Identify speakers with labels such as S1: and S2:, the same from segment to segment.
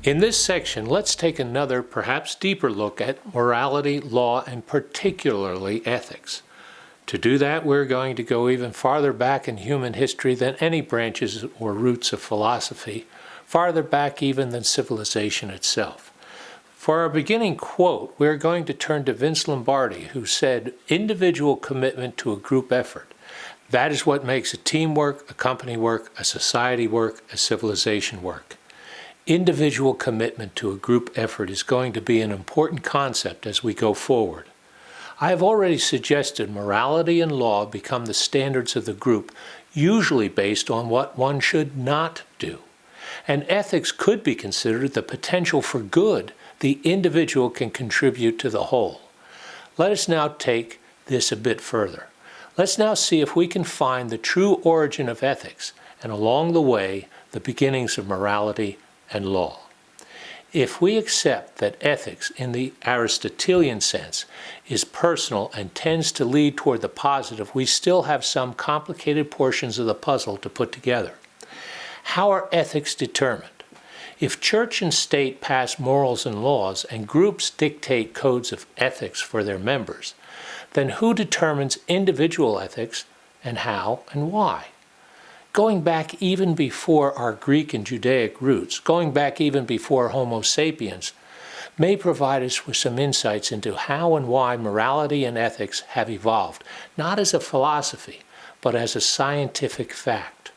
S1: In this section, let's take another, perhaps deeper look at morality, law, and particularly ethics. To do that, we're going to go even farther back in human history than any branches or roots of philosophy, farther back even than civilization itself. For our beginning quote, we're going to turn to Vince Lombardi, who said, "Individual commitment to a group effort. That is what makes a team work, a company work, a society work, a civilization work." Individual commitment to a group effort is going to be an important concept as we go forward. I have already suggested morality and law become the standards of the group, usually based on what one should not do. And ethics could be considered the potential for good the individual can contribute to the whole. Let us now take this a bit further. Let's now see if we can find the true origin of ethics, and along the way, the beginnings of morality and law. If we accept that ethics, in the Aristotelian sense, is personal and tends to lead toward the positive, we still have some complicated portions of the puzzle to put together. How are ethics determined? If church and state pass morals and laws and groups dictate codes of ethics for their members, then who determines individual ethics and how and why? Going back even before our Greek and Judaic roots, going back even before Homo sapiens, may provide us with some insights into how and why morality and ethics have evolved, not as a philosophy, but as a scientific fact.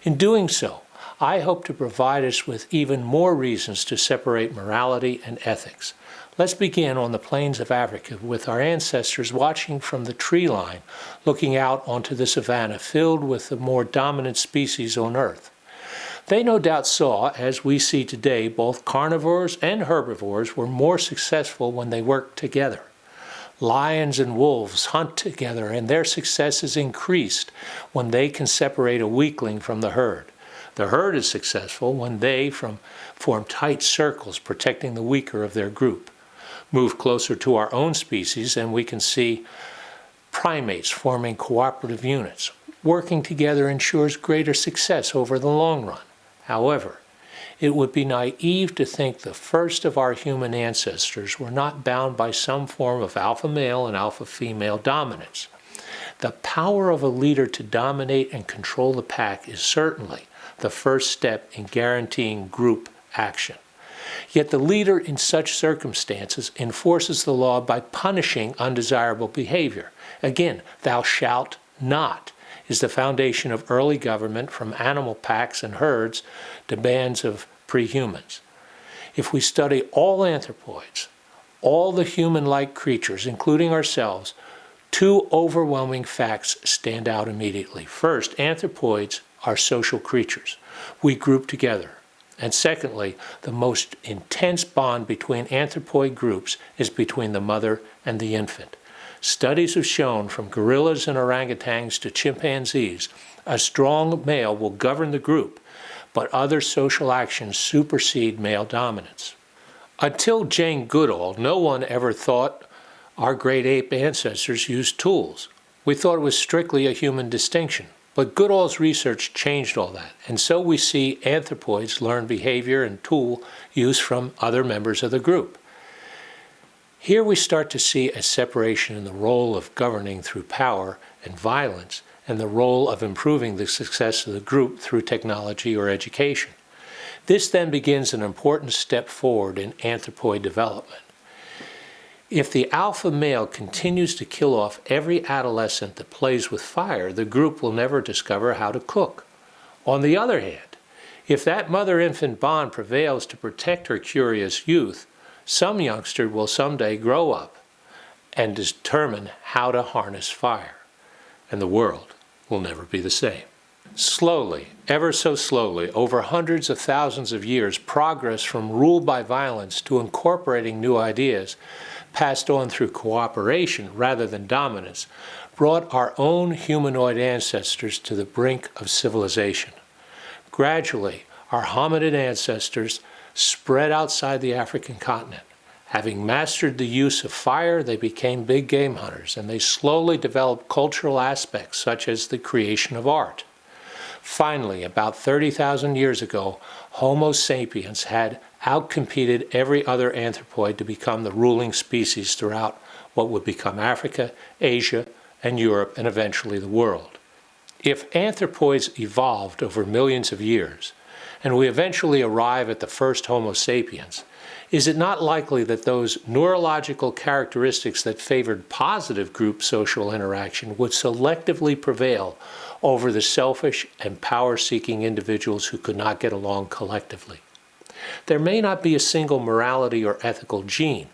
S1: In doing so, I hope to provide us with even more reasons to separate morality and ethics. Let's begin on the plains of Africa with our ancestors watching from the tree line, looking out onto the savanna filled with the more dominant species on Earth. They no doubt saw, as we see today, both carnivores and herbivores were more successful when they worked together. Lions and wolves hunt together, and their success is increased when they can separate a weakling from the herd. The herd is successful when they form tight circles protecting the weaker of their group. Move closer to our own species and we can see primates forming cooperative units. Working together ensures greater success over the long run. However, it would be naive to think the first of our human ancestors were not bound by some form of alpha male and alpha female dominance. The power of a leader to dominate and control the pack is certainly the first step in guaranteeing group action. Yet the leader in such circumstances enforces the law by punishing undesirable behavior. Again, "thou shalt not" is the foundation of early government, from animal packs and herds to bands of prehumans. If we study all anthropoids, all the human-like creatures, including ourselves, two overwhelming facts stand out immediately. First, anthropoids are social creatures. We group together. And secondly, the most intense bond between anthropoid groups is between the mother and the infant. Studies have shown, from gorillas and orangutans to chimpanzees, a strong male will govern the group, but other social actions supersede male dominance. Until Jane Goodall, no one ever thought our great ape ancestors used tools. We thought it was strictly a human distinction. But Goodall's research changed all that, and so we see anthropoids learn behavior and tool use from other members of the group. Here we start to see a separation in the role of governing through power and violence, and the role of improving the success of the group through technology or education. This then begins an important step forward in anthropoid development. If the alpha male continues to kill off every adolescent that plays with fire, the group will never discover how to cook. On the other hand, if that mother-infant bond prevails to protect her curious youth, some youngster will someday grow up and determine how to harness fire, and the world will never be the same. Slowly, ever so slowly, over hundreds of thousands of years, progress from rule by violence to incorporating new ideas, passed on through cooperation rather than dominance, brought our own humanoid ancestors to the brink of civilization. Gradually, our hominid ancestors spread outside the African continent. Having mastered the use of fire, they became big game hunters, and they slowly developed cultural aspects such as the creation of art. Finally, about 30,000 years ago, Homo sapiens had outcompeted every other anthropoid to become the ruling species throughout what would become Africa, Asia, and Europe, and eventually the world. If anthropoids evolved over millions of years, and we eventually arrive at the first Homo sapiens, is it not likely that those neurological characteristics that favored positive group social interaction would selectively prevail over the selfish and power-seeking individuals who could not get along collectively? There may not be a single morality or ethical gene,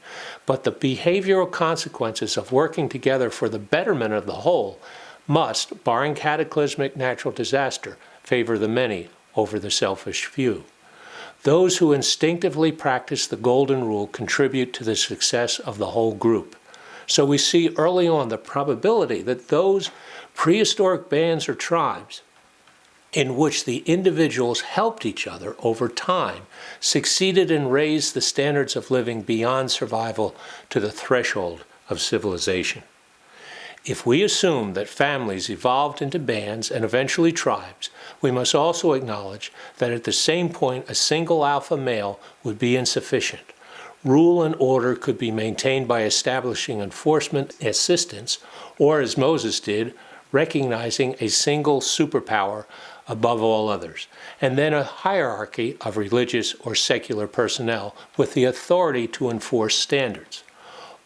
S1: but the behavioral consequences of working together for the betterment of the whole must, barring cataclysmic natural disaster, favor the many over the selfish few. Those who instinctively practice the golden rule contribute to the success of the whole group. So we see early on the probability that those prehistoric bands or tribes in which the individuals helped each other over time succeeded and raised the standards of living beyond survival to the threshold of civilization. If we assume that families evolved into bands and eventually tribes, we must also acknowledge that at the same point a single alpha male would be insufficient. Rule and order could be maintained by establishing enforcement assistance, or as Moses did, recognizing a single superpower above all others, and then a hierarchy of religious or secular personnel with the authority to enforce standards.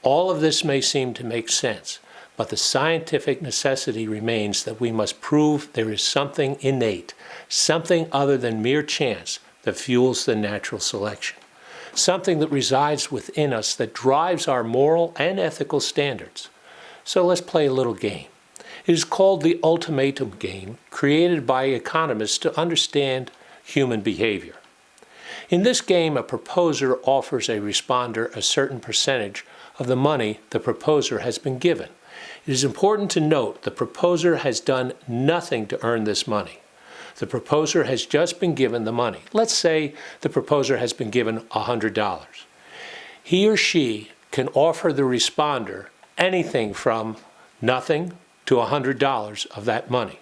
S1: All of this may seem to make sense, but the scientific necessity remains that we must prove there is something innate, something other than mere chance that fuels the natural selection, something that resides within us that drives our moral and ethical standards. So let's play a little game. It is called the Ultimatum Game, created by economists to understand human behavior. In this game, a proposer offers a responder a certain percentage of the money the proposer has been given. It is important to note the proposer has done nothing to earn this money. The proposer has just been given the money. Let's say the proposer has been given $100. He or she can offer the responder anything from nothing to $100 of that money.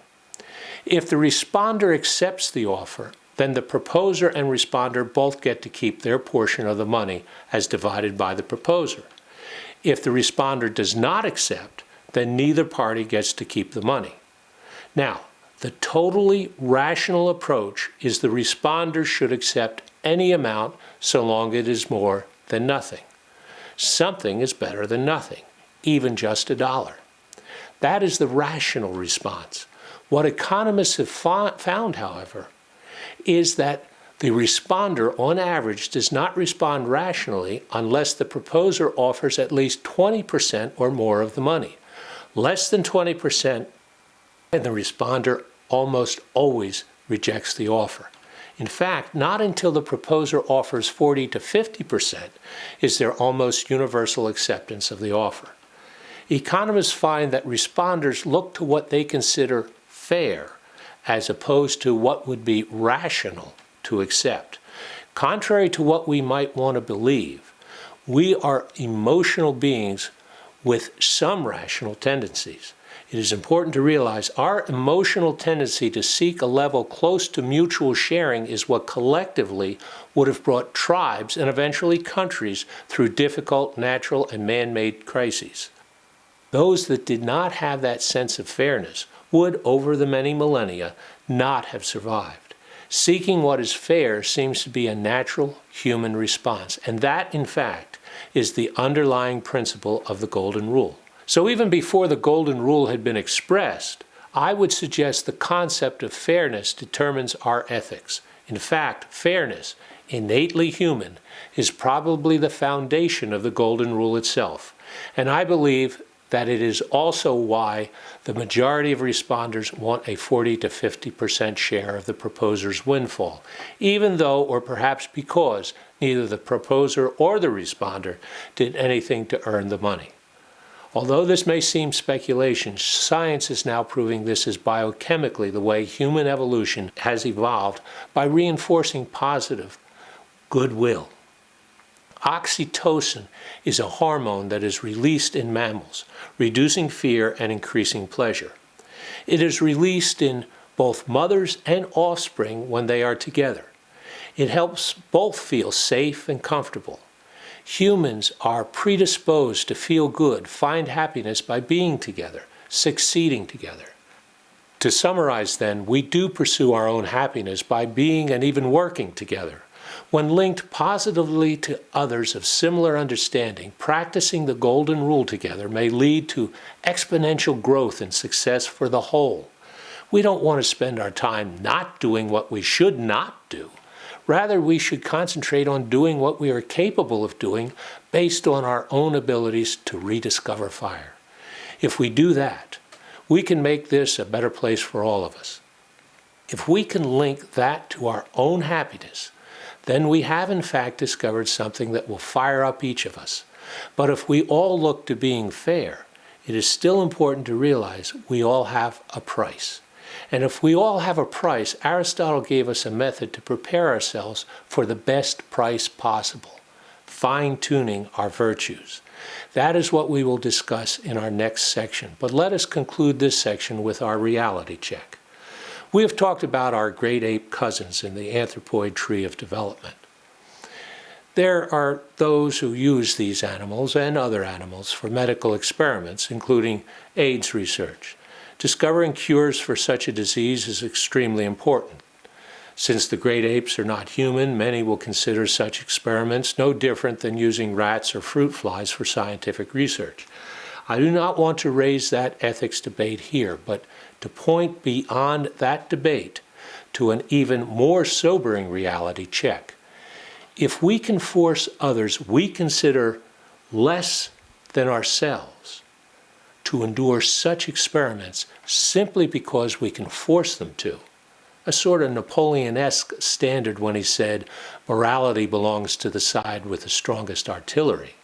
S1: If the responder accepts the offer, then the proposer and responder both get to keep their portion of the money as divided by the proposer. If the responder does not accept, then neither party gets to keep the money. Now, the totally rational approach is the responder should accept any amount so long it is more than nothing. Something is better than nothing, even just $1. That is the rational response. What economists have found, however, is that the responder, on average, does not respond rationally unless the proposer offers at least 20% or more of the money. Less than 20%, and the responder almost always rejects the offer. In fact, not until the proposer offers 40 to 50% is there almost universal acceptance of the offer. Economists find that responders look to what they consider fair as opposed to what would be rational to accept. Contrary to what we might want to believe, we are emotional beings with some rational tendencies. It is important to realize our emotional tendency to seek a level close to mutual sharing is what collectively would have brought tribes and eventually countries through difficult natural and man-made crises. Those that did not have that sense of fairness would, over the many millennia, not have survived. Seeking what is fair seems to be a natural human response, and that, in fact, is the underlying principle of the Golden Rule. So even before the Golden Rule had been expressed, I would suggest the concept of fairness determines our ethics. In fact, fairness, innately human, is probably the foundation of the Golden Rule itself. And I believe that it is also why the majority of responders want a 40 to 50% share of the proposer's windfall, even though, or perhaps because, neither the proposer or the responder did anything to earn the money. Although this may seem speculation, science is now proving this is biochemically the way human evolution has evolved by reinforcing positive goodwill. Oxytocin is a hormone that is released in mammals, reducing fear and increasing pleasure. It is released in both mothers and offspring when they are together. It helps both feel safe and comfortable. Humans are predisposed to feel good, find happiness by being together, succeeding together. To summarize then, we do pursue our own happiness by being and even working together. When linked positively to others of similar understanding, practicing the golden rule together may lead to exponential growth and success for the whole. We don't want to spend our time not doing what we should not do. Rather, we should concentrate on doing what we are capable of doing based on our own abilities to rediscover fire. If we do that, we can make this a better place for all of us. If we can link that to our own happiness, then we have in fact discovered something that will fire up each of us. But if we all look to being fair, it is still important to realize we all have a price. And if we all have a price, Aristotle gave us a method to prepare ourselves for the best price possible, fine-tuning our virtues. That is what we will discuss in our next section. But let us conclude this section with our reality check. We have talked about our great ape cousins in the anthropoid tree of development. There are those who use these animals and other animals for medical experiments, including AIDS research. Discovering cures for such a disease is extremely important. Since the great apes are not human, many will consider such experiments no different than using rats or fruit flies for scientific research. I do not want to raise that ethics debate here, but to point beyond that debate to an even more sobering reality check. If we can force others we consider less than ourselves to endure such experiments simply because we can force them to, a sort of Napoleon-esque standard when he said, morality belongs to the side with the strongest artillery,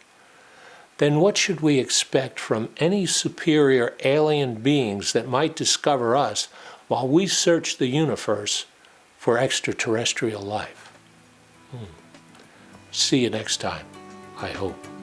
S1: then what should we expect from any superior alien beings that might discover us while we search the universe for extraterrestrial life? See you next time, I hope.